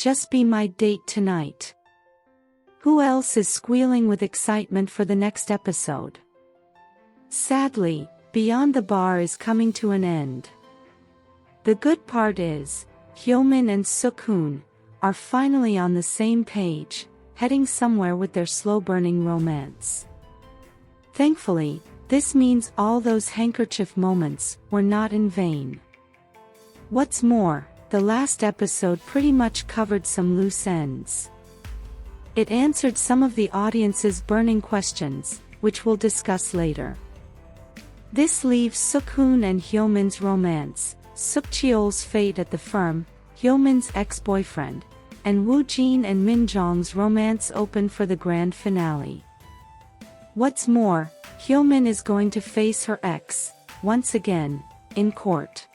just be my date tonight. Who else is squealing with excitement for the next episode? Sadly, Beyond the Bar is coming to an end. The good part is, HyoMin and SeokHoon are finally on the same page, heading somewhere with their slow-burning romance. Thankfully, this means all those handkerchief moments were not in vain. What's more, the last episode pretty much covered some loose ends. It answered some of the audience's burning questions, which we'll discuss later. This leaves SeokHoon and HyoMin's romance, Seok Cheol's fate at the firm, HyoMin's ex-boyfriend, and Woo Jin and Min Jong's romance open for the grand finale. What's more, HyoMin is going to face her ex, once again, in court.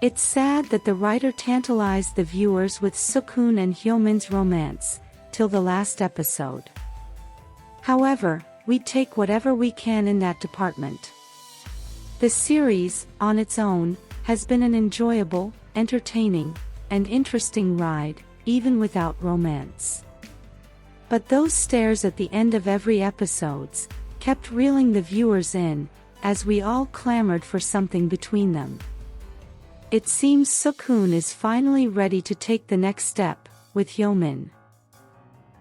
It's sad that the writer tantalized the viewers with SeokHoon and HyoMin's romance, till the last episode. However, we take whatever we can in that department. The series, on its own, has been an enjoyable, entertaining, and interesting ride, even without romance. But those stares at the end of every episodes kept reeling the viewers in, as we all clamored for something between them. It seems SeokHoon is finally ready to take the next step, with HyoMin.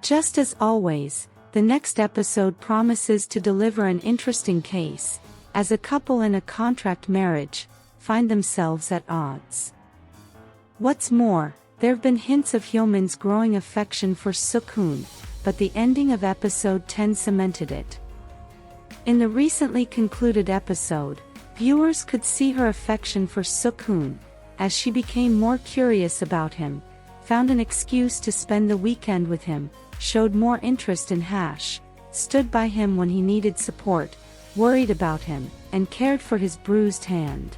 Just as always, the next episode promises to deliver an interesting case, as a couple in a contract marriage find themselves at odds. What's more, there've been hints of HyoMin's growing affection for SeokHoon, but the ending of episode 10 cemented it. In the recently concluded episode, viewers could see her affection for SeokHoon, as she became more curious about him, found an excuse to spend the weekend with him, showed more interest in Hash, stood by him when he needed support, worried about him, and cared for his bruised hand.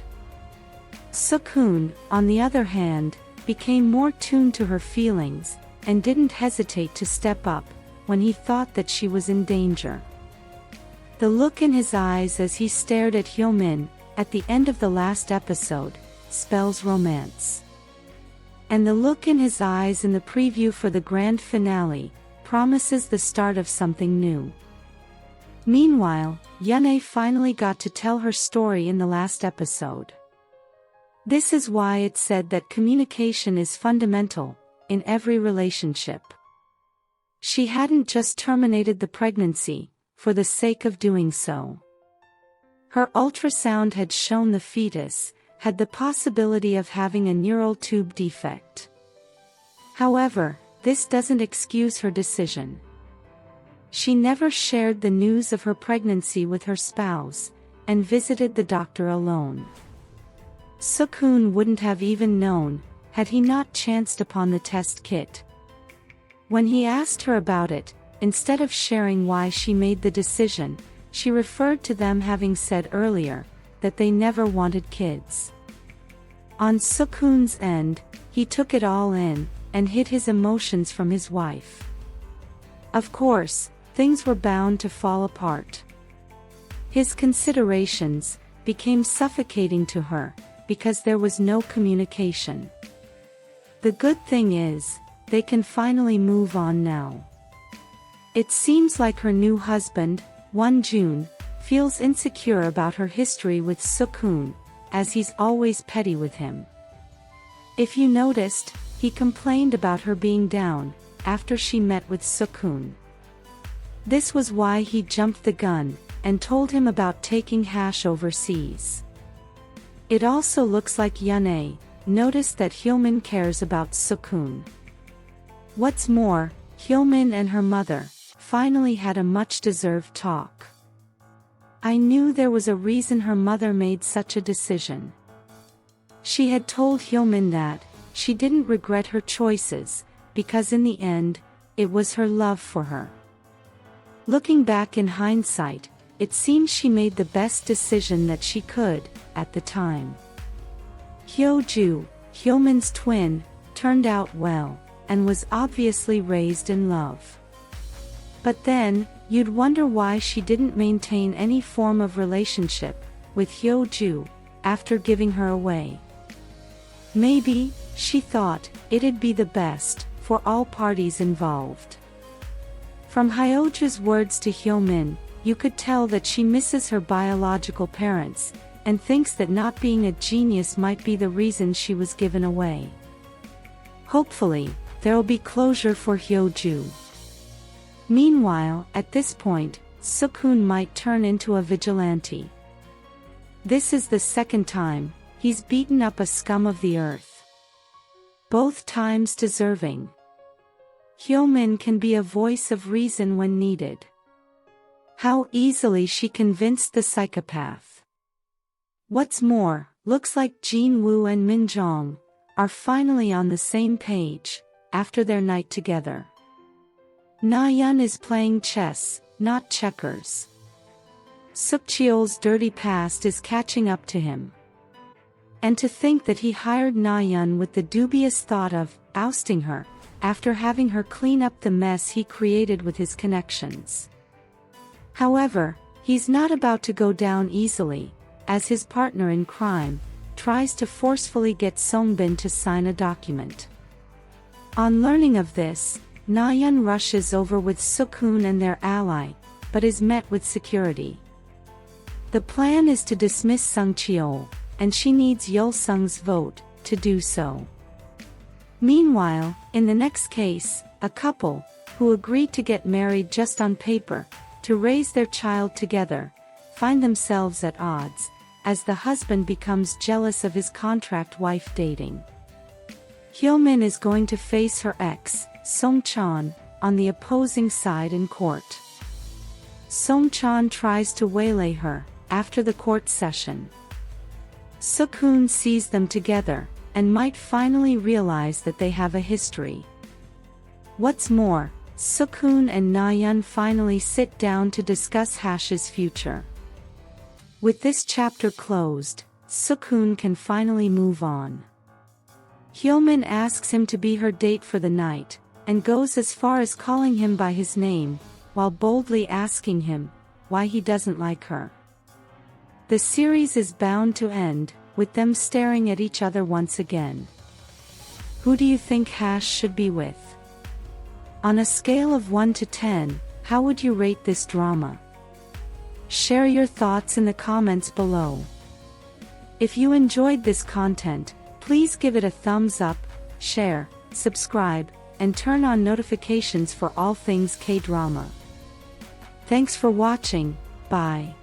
SeokHoon, on the other hand, became more tuned to her feelings, and didn't hesitate to step up, when he thought that she was in danger. The look in his eyes as he stared at HyoMin, at the end of the last episode, spells romance. And the look in his eyes in the preview for the grand finale, promises the start of something new. Meanwhile, Yeon finally got to tell her story in the last episode. This is why it's said that communication is fundamental, in every relationship. She hadn't just terminated the pregnancy, for the sake of doing so. Her ultrasound had shown the fetus had the possibility of having a neural tube defect. However, this doesn't excuse her decision. She never shared the news of her pregnancy with her spouse, and visited the doctor alone. SeokHoon wouldn't have even known, had he not chanced upon the test kit. When he asked her about it, instead of sharing why she made the decision, she referred to them having said earlier, that they never wanted kids. On SeokHoon's end, he took it all in, and hid his emotions from his wife. Of course, things were bound to fall apart. His considerations became suffocating to her, because there was no communication. The good thing is, they can finally move on now. It seems like her new husband, Won Jun, feels insecure about her history with SeokHoon, as he's always petty with him. If you noticed, he complained about her being down, after she met with SeokHoon. This was why he jumped the gun, and told him about taking Hash overseas. It also looks like Yeon noticed that HyoMin cares about SeokHoon. What's more, HyoMin and her mother finally had a much-deserved talk. I knew there was a reason her mother made such a decision. She had told HyoMin that she didn't regret her choices, because in the end, it was her love for her. Looking back in hindsight, it seems she made the best decision that she could, at the time. Hyo-ju, HyoMin's twin, turned out well, and was obviously raised in love. But then, you'd wonder why she didn't maintain any form of relationship with Hyo-ju after giving her away. Maybe She thought it'd be the best for all parties involved. From Hyoju's words to HyoMin, you could tell that she misses her biological parents, and thinks that not being a genius might be the reason she was given away. Hopefully, there'll be closure for Hyoju. Meanwhile, at this point, SeokHoon might turn into a vigilante. This is the second time he's beaten up a scum of the earth. Both times deserving. HyoMin can be a voice of reason when needed. How easily she convinced the psychopath. What's more, looks like Jin-woo and Min-jong are finally on the same page after their night together. Na-yeon is playing chess, not checkers. Seok-cheol's dirty past is catching up to him. And to think that he hired Na-yeon with the dubious thought of ousting her, after having her clean up the mess he created with his connections. However, he's not about to go down easily, as his partner in crime tries to forcefully get Songbin to sign a document. On learning of this, Na-yeon rushes over with SeokHoon and their ally, but is met with security. The plan is to dismiss Jung Chae Yeon, and she needs Yeol-sung's vote to do so. Meanwhile, in the next case, a couple, who agreed to get married just on paper, to raise their child together, find themselves at odds, as the husband becomes jealous of his contract wife dating. HyoMin is going to face her ex, Song-chan, on the opposing side in court. Song-chan tries to waylay her after the court session. SeokHoon sees them together, and might finally realize that they have a history. What's more, SeokHoon and Na-yeon finally sit down to discuss Hash's future. With this chapter closed, SeokHoon can finally move on. HyoMin asks him to be her date for the night, and goes as far as calling him by his name, while boldly asking him why he doesn't like her. The series is bound to end with them staring at each other once again. Who do you think Hash should be with? On a scale of 1 to 10, how would you rate this drama? Share your thoughts in the comments below. If you enjoyed this content, please give it a thumbs up, share, subscribe, and turn on notifications for all things K-drama. Thanks for watching, bye.